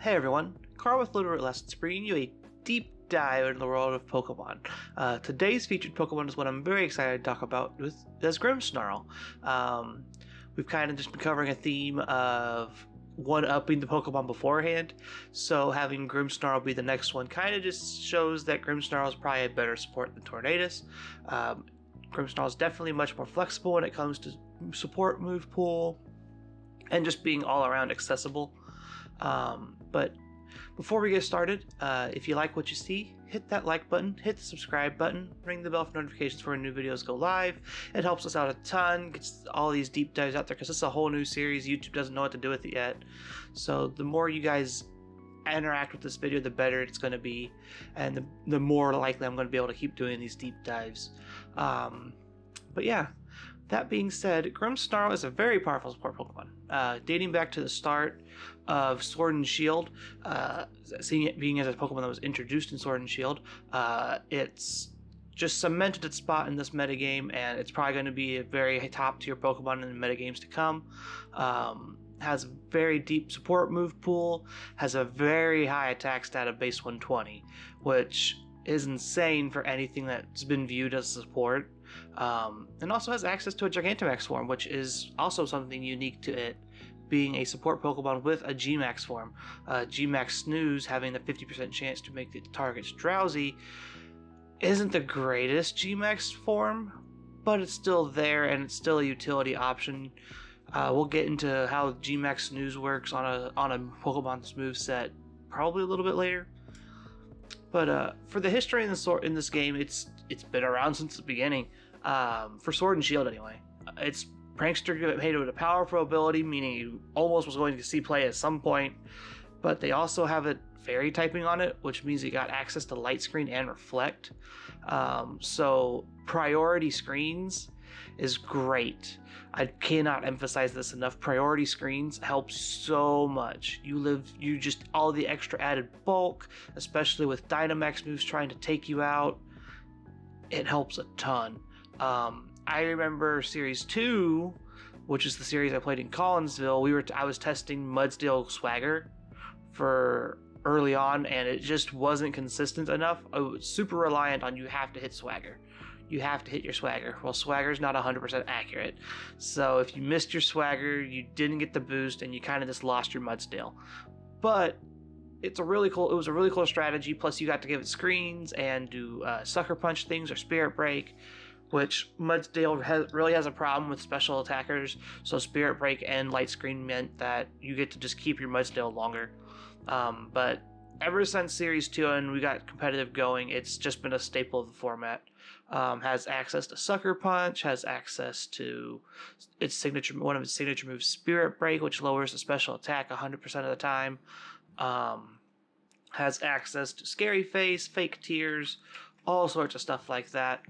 Hey everyone, Carl with Littleroot Lessons bringing you a deep dive into the world of Pokemon. Today's featured Pokemon is what I'm very excited to talk about as Grimmsnarl. We've kind of just been covering a theme of one-upping the Pokemon beforehand, so having Grimmsnarl be the next one kind of just shows that Grimmsnarl is probably a better support than Tornadus. Grimmsnarl is definitely much more flexible when it comes to support move pool and just being all around accessible. But before we get started, if you like what you see, hit that like button, hit the subscribe button, ring the bell for notifications for when new videos go live. It helps us out a ton, gets all these deep dives out there because it's a whole new series. YouTube doesn't know what to do with it yet. So the more you guys interact with this video, the better it's going to be, and the more likely I'm going to be able to keep doing these deep dives. But yeah. That being said, Grimmsnarl is a very powerful support Pokemon, dating back to the start of Sword and Shield. Seeing it being as a Pokemon that was introduced in Sword and Shield, it's just cemented its spot in this metagame, and it's probably going to be a very top tier Pokemon in the metagames to come. Has a very deep support move pool, has a very high attack stat of base 120, which is insane for anything that's been viewed as support. And also has access to a Gigantamax form, which is also something unique to it, being a support Pokemon with a Gmax form. Gmax Snooze having the 50% chance to make the targets drowsy isn't the greatest Gmax form, but it's still there and it's still a utility option. We'll get into how Gmax Snooze works on a Pokemon's moveset probably a little bit later. But for the history in this game, it's been around since the beginning. For Sword and Shield anyway. It's Prankster made it with a powerful ability, meaning you almost was going to see play at some point, but they also have a fairy typing on it, which means you got access to Light Screen and Reflect. So priority screens is great. I cannot emphasize this enough. Priority screens help so much. You just all the extra added bulk, especially with Dynamax moves trying to take you out. It helps a ton. I remember Series 2, which is the series I played in Collinsville. I was testing Mudsdale Swagger for early on, and it just wasn't consistent enough. I was super reliant on you have to hit Swagger. You have to hit your Swagger. Well, Swagger's not 100% accurate. So if you missed your Swagger, you didn't get the boost, and you kind of just lost your Mudsdale. But it was a really cool strategy. Plus, you got to give it screens and do Sucker Punch things or Spirit Break, which Mudsdale really has a problem with special attackers. So Spirit Break and Light Screen meant that you get to just keep your Mudsdale longer. But ever since Series 2 and we got competitive going, it's just been a staple of the format. Has access to Sucker Punch, has access to one of its signature moves, Spirit Break, which lowers the special attack 100% of the time. Has access to Scary Face, Fake Tears, all sorts of stuff like that.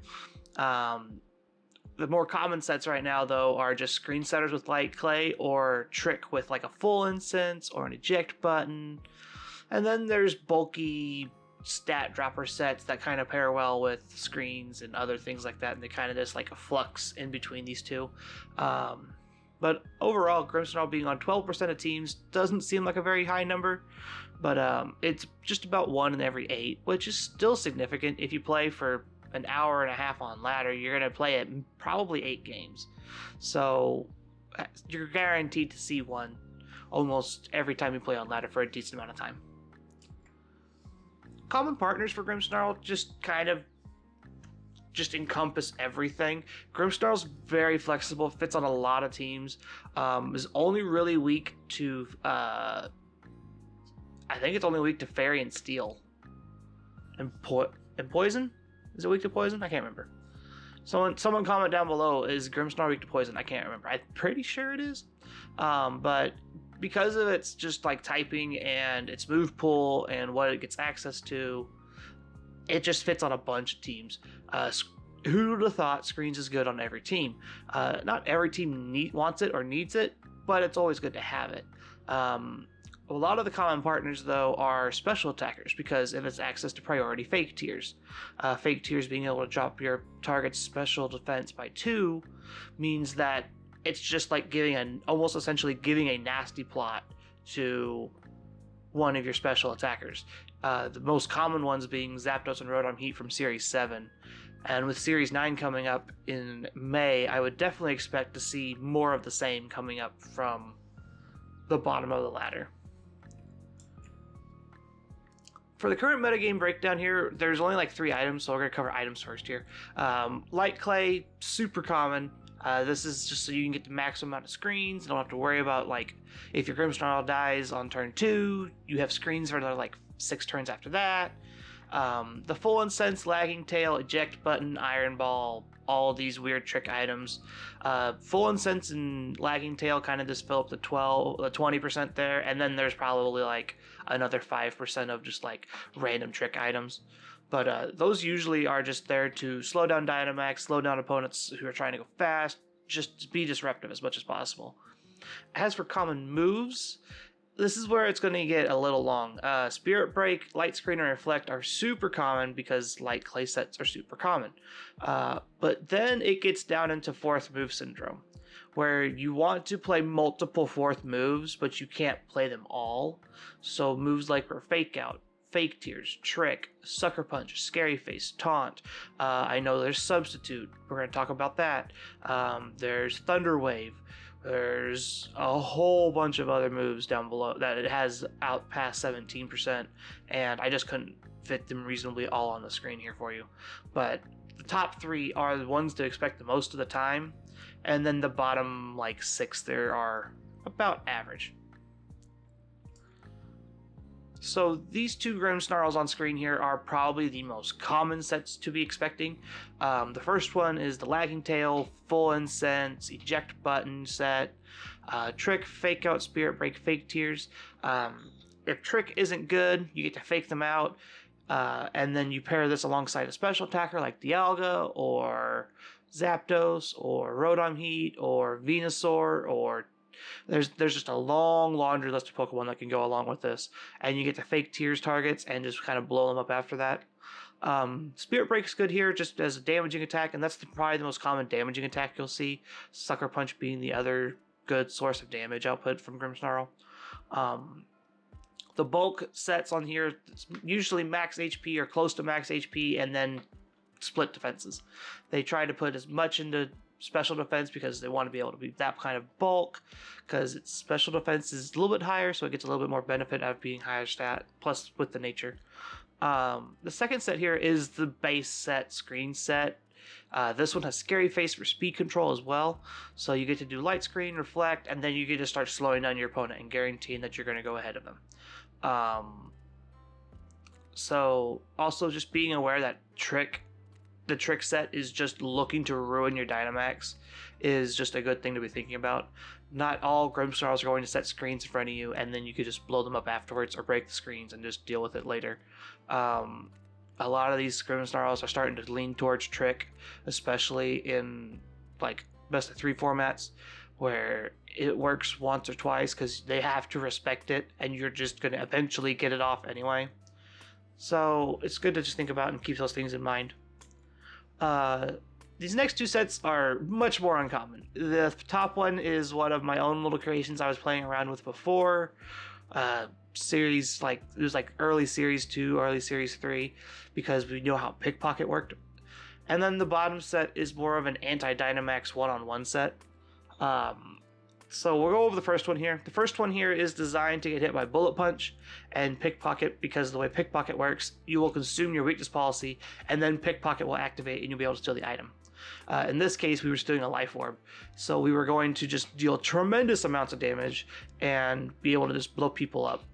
The more common sets right now, though, are just Screen Setters with Light Clay or Trick with like a full instance or an eject button. And then there's bulky stat dropper sets that kind of pair well with screens and other things like that, and they kind of just like a flux in between these two. But overall, Grimmsnarl being on 12% of teams doesn't seem like a very high number, but it's just about 1 in every 8, which is still significant. If you play for an hour and a half on ladder, you're going to play it probably 8 games. So you're guaranteed to see one almost every time you play on ladder for a decent amount of time. Common partners for Grimmsnarl just encompass everything. Grimmsnarl's very flexible, fits on a lot of teams. Is only really weak to I think it's only weak to Fairy and Steel. And Poison? Is it weak to Poison? I can't remember. Someone comment down below, is Grimmsnarl weak to Poison? I can't remember. I'm pretty sure it is. But because of its just like typing and its move pool and what it gets access to, it just fits on a bunch of teams. Who would have thought screens is good on every team? Not every team wants it or needs it, but it's always good to have it. A lot of the common partners, though, are special attackers because of its access to priority Fake Tears. Fake Tears being able to drop your target's special defense by 2 means that it's just like almost essentially giving a nasty plot to one of your special attackers. The most common ones being Zapdos and Rotom Heat from Series 7. And with Series 9 coming up in May, I would definitely expect to see more of the same coming up from the bottom of the ladder. For the current metagame breakdown here, there's only like 3 items, so we're going to cover items first here. Light Clay, super common. This is just so you can get the maximum amount of screens. You don't have to worry about, like, if your Grimmsnarl dies on turn 2, you have screens for another, like, 6 turns after that. The Full Incense, Lagging Tail, Eject Button, Iron Ball, all these weird trick items. Full Incense and Lagging Tail kind of just fill up the 20% there, and then there's probably like another 5% of just like random trick items. But those usually are just there to slow down Dynamax, slow down opponents who are trying to go fast, just be disruptive as much as possible. As for common moves, this is where it's going to get a little long. Spirit Break, Light Screen, and Reflect are super common because Light Clay sets are super common. But then it gets down into fourth move syndrome, where you want to play multiple fourth moves, but you can't play them all. So moves like Fake Out, Fake Tears, Trick, Sucker Punch, Scary Face, Taunt. I know there's Substitute. We're going to talk about that. There's Thunder Wave. There's a whole bunch of other moves down below that it has out past 17%, and I just couldn't fit them reasonably all on the screen here for you. But the top 3 are the ones to expect the most of the time, and then the bottom like 6 there are about average. So these 2 Grimmsnarls on screen here are probably the most common sets to be expecting. The first one is the Lagging Tail, Full Incense, Eject Button set, Trick, Fake Out, Spirit Break, Fake Tears. If Trick isn't good, you get to fake them out, and then you pair this alongside a special attacker like Dialga, or Zapdos, or Rotom Heat, or Venusaur, or there's just a long laundry list of Pokemon that can go along with this, and you get to fake Tears targets and just kind of blow them up after that. Spirit Break's good here just as a damaging attack, and that's probably the most common damaging attack you'll see. Sucker Punch being the other good source of damage output from Grimmsnarl. The bulk sets on here usually max HP or close to max HP, and then split defenses. They try to put as much into special defense because they want to be able to be that kind of bulk, because its special defense is a little bit higher, so it gets a little bit more benefit out of being higher stat, plus with the nature. The second set here is the base set screen set. This one has Scary Face for speed control as well, so you get to do Light Screen, Reflect, and then you get to start slowing down your opponent and guaranteeing that you're going to go ahead of them. So also just being aware that the trick set is just looking to ruin your Dynamax is just a good thing to be thinking about. Not all Grimmsnarls are going to set screens in front of you, and then you could just blow them up afterwards or break the screens and just deal with it later. A lot of these Grimmsnarls are starting to lean towards trick, especially in like best of 3 formats, where it works once or twice because they have to respect it, and you're just going to eventually get it off anyway. So it's good to just think about and keep those things in mind. These next 2 sets are much more uncommon. The top one is one of my own little creations I was playing around with before. Series, like, it was like early Series 2, early Series 3, because we know how Pickpocket worked. And then the bottom set is more of an anti-Dynamax one-on-one set. So we'll go over the first one here. The first one here is designed to get hit by Bullet Punch and Pickpocket, because the way Pickpocket works, you will consume your weakness policy, and then Pickpocket will activate and you'll be able to steal the item. In this case, we were stealing a Life Orb, so we were going to just deal tremendous amounts of damage and be able to just blow people up.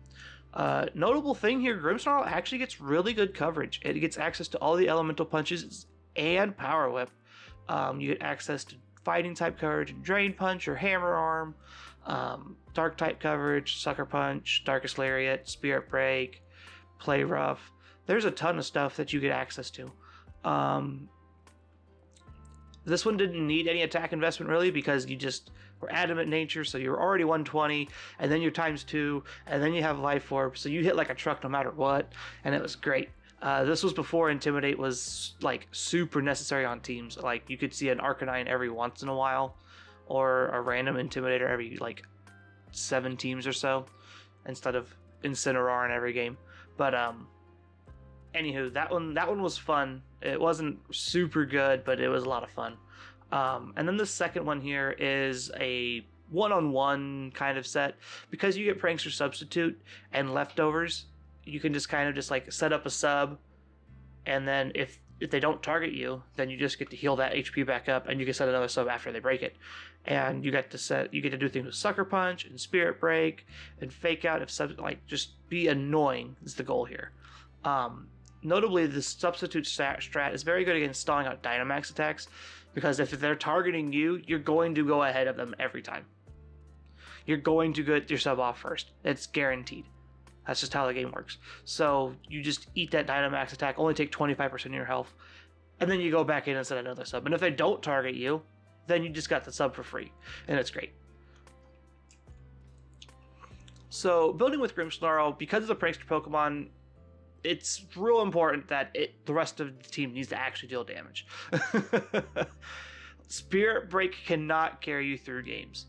Notable thing here, Grimmsnarl actually gets really good coverage. It gets access to all the elemental punches and Power Whip. You get access to Fighting type coverage, Drain Punch or Hammer Arm, Dark type coverage, Sucker Punch, Darkest Lariat, Spirit Break, Play Rough. There's a ton of stuff that you get access to. This one didn't need any attack investment really, because you just were adamant nature, so you're already 120, and then you're ×2, and then you have Life Orb, so you hit like a truck no matter what, and it was great. This was before Intimidate was like super necessary on teams. Like you could see an Arcanine every once in a while, or a random Intimidator every like 7 teams or so, instead of Incineroar in every game. But anywho, that one was fun. It wasn't super good, but it was a lot of fun. And then the second one here is a one-on-one kind of set. Because you get Prankster Substitute and Leftovers, you can just kind of just like set up a sub, and then if they don't target you, then you just get to heal that HP back up, and you can set another sub after they break it. And you get to do things with Sucker Punch and Spirit Break and Fake Out. If just be annoying is the goal here. Notably, the substitute strat is very good against stalling out Dynamax attacks, because if they're targeting you, you're going to go ahead of them every time. You're going to get your sub off first. It's guaranteed. That's just how the game works. So you just eat that Dynamax attack, only take 25% of your health, and then you go back in and set another sub. And if they don't target you, then you just got the sub for free, and it's great. So building with Grimmsnarl, because it's a prankster Pokemon, it's real important that the rest of the team needs to actually deal damage. Spirit Break cannot carry you through games.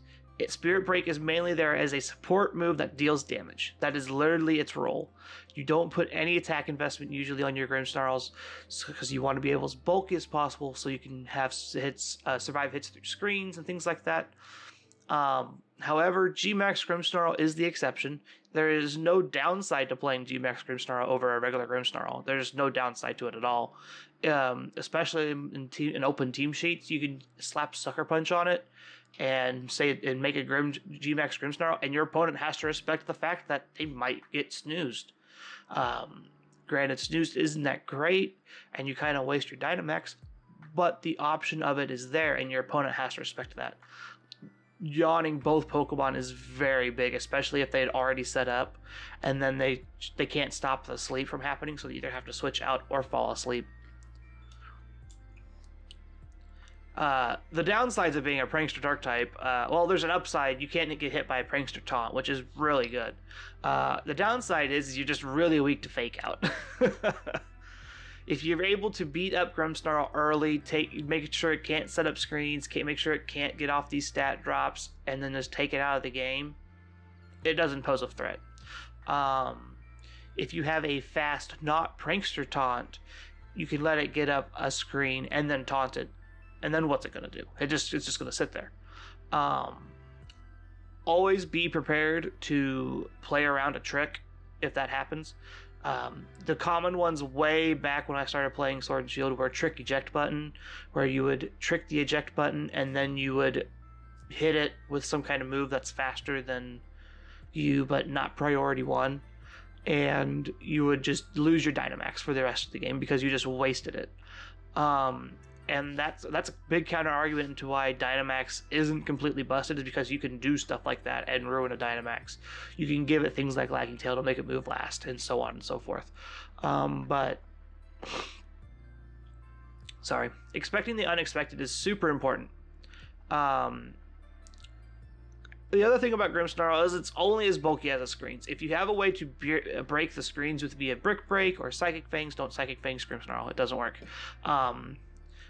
Spirit Break is mainly there as a support move that deals damage. That is literally its role. You don't put any attack investment usually on your Grimmsnarls, because you want to be able as bulky as possible so you can have survive hits through screens and things like that. However, G-Max Grimmsnarl is the exception. There is no downside to playing G-Max Grimmsnarl over a regular Grimmsnarl. There's no downside to it at all. Especially in open team sheets, you can slap Sucker Punch on it and make a G-Max Grimmsnarl, and your opponent has to respect the fact that they might get snoozed. Granted, snoozed isn't that great, and you kind of waste your Dynamax, but the option of it is there, and your opponent has to respect that. Yawning both Pokemon is very big, especially if they had already set up, and then they can't stop the sleep from happening, so they either have to switch out or fall asleep. The downsides of being a Prankster Dark type, well, there's an upside. You can't get hit by a Prankster Taunt, which is really good. The downside is you're just really weak to Fake Out. If you're able to beat up Grimmsnarl early, make sure it can't set up screens, make sure it can't get off these stat drops, and then just take it out of the game, it doesn't pose a threat. If you have a fast, not Prankster Taunt, you can let it get up a screen and then taunt it. And then what's it going to do? It's just going to sit there. Always be prepared to play around a trick if that happens. The common ones way back when I started playing Sword and Shield were Trick Eject Button, where you would trick the eject button and then you would hit it with some kind of move that's faster than you but not priority one, and you would just lose your Dynamax for the rest of the game because you just wasted it. And that's a big counter argument into why Dynamax isn't completely busted, is because you can do stuff like that and ruin a Dynamax. You can give it things like Lagging Tail to make it move last, and so on and so forth. Sorry. Expecting the unexpected is super important. The other thing about Grimmsnarl is it's only as bulky as the screens. If you have a way to break the screens via Brick Break or Psychic Fangs, don't Psychic Fangs Grimmsnarl. It doesn't work.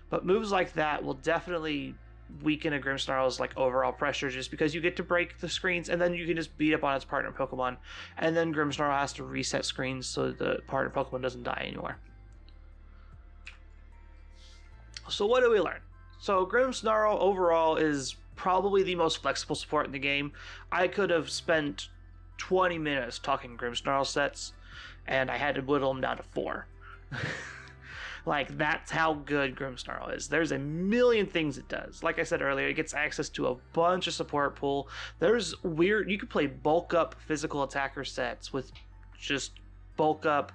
But moves like that will definitely weaken a Grimmsnarl's overall pressure, just because you get to break the screens and then you can just beat up on its partner Pokemon, and then Grimmsnarl has to reset screens so the partner Pokemon doesn't die anymore. So what do we learn? So Grimmsnarl overall is probably the most flexible support in the game. I could have spent 20 minutes talking Grimmsnarl sets, and I had to whittle them down to 4. That's how good Grimmsnarl is. There's a million things it does. Like I said earlier, it gets access to a bunch of support pool. You can play bulk up physical attacker sets with just bulk up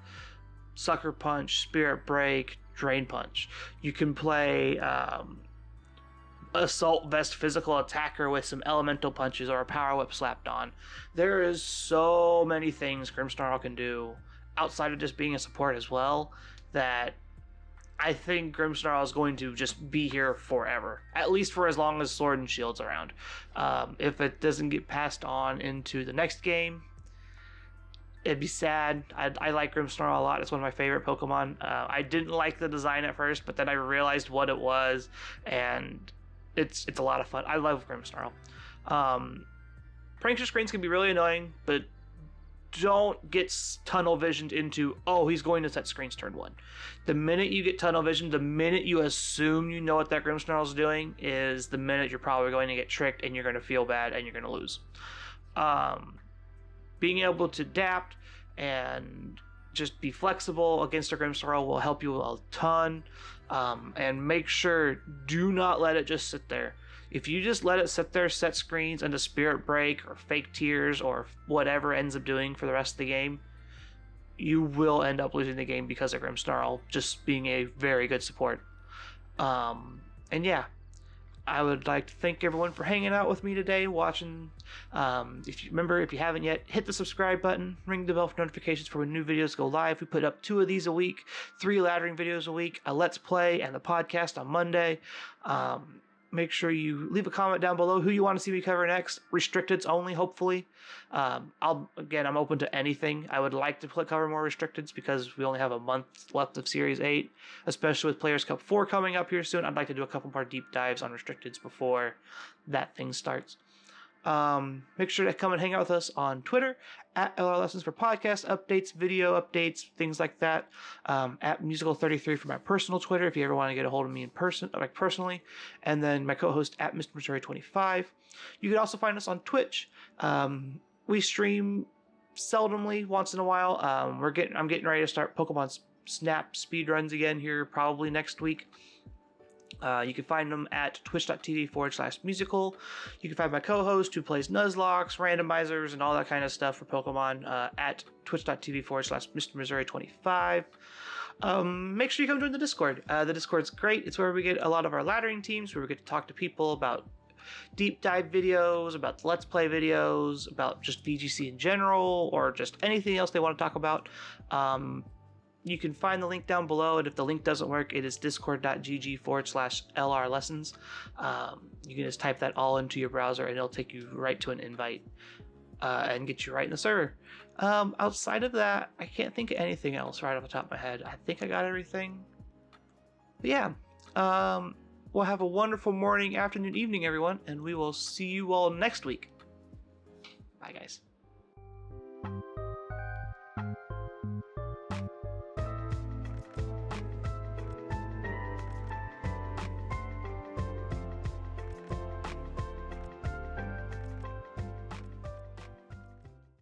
Sucker Punch, Spirit Break, Drain Punch. You can play Assault Vest physical attacker with some elemental punches or a Power Whip slapped on. There is so many things Grimmsnarl can do outside of just being a support as well, that I think Grimmsnarl is going to just be here forever, at least for as long as Sword and Shield's around. If it doesn't get passed on into the next game, it'd be sad. I like Grimmsnarl a lot. It's one of my favorite Pokemon. I didn't like the design at first, but then I realized what it was, and it's a lot of fun. I love Grimmsnarl. Prankster screens can be really annoying, but don't get tunnel visioned into, oh, he's going to set screens turn 1. The minute you get tunnel vision, the minute you assume you know what that Grimmsnarl is doing, is the minute you're probably going to get tricked and you're going to feel bad and you're going to lose. Being able to adapt and just be flexible against a Grimmsnarl will help you a ton. And make sure, do not let it just sit there. If you just let it sit there, set screens into Spirit Break or Fake Tears or whatever ends up doing for the rest of the game, you will end up losing the game because of Grimmsnarl just being a very good support. And yeah, I would like to thank everyone for hanging out with me today, watching. If you haven't yet, hit the subscribe button, ring the bell for notifications for when new videos go live. We put up 2 of these a week, 3 laddering videos a week, a Let's Play, and the podcast on Monday. Make sure you leave a comment down below who you want to see me cover next. Restricteds only, hopefully. I'm open to anything. I would like to cover more restricteds because we only have a month left of Series 8, especially with Players Cup 4 coming up here soon. I'd like to do a couple more deep dives on restricteds before that thing starts. Make sure to come and hang out with us on Twitter at LR Lessons for podcast updates, video updates, things like that. At Musical33 for my personal Twitter if you ever want to get a hold of me in person, like personally, and then my co-host at Mr. Missouri25. You can also find us on Twitch. We stream seldomly, once in a while. I'm getting ready to start Pokemon Snap speedruns again here probably next week. You can find them at twitch.tv/musical. You can find my co-host who plays Nuzlocke, randomizers, and all that kind of stuff for Pokemon at twitch.tv/Mr. Missouri25. Make sure you come join the Discord. The Discord's great. It's where we get a lot of our laddering teams, where we get to talk to people about deep dive videos, about Let's Play videos, about just VGC in general, or just anything else they want to talk about. You can find the link down below, and if the link doesn't work, it is discord.gg/LR lessons. You can just type that all into your browser, and it'll take you right to an invite and get you right in the server. Outside of that, I can't think of anything else right off the top of my head. I think I got everything. But yeah, we'll have a wonderful morning, afternoon, evening, everyone, and we will see you all next week. Bye, guys.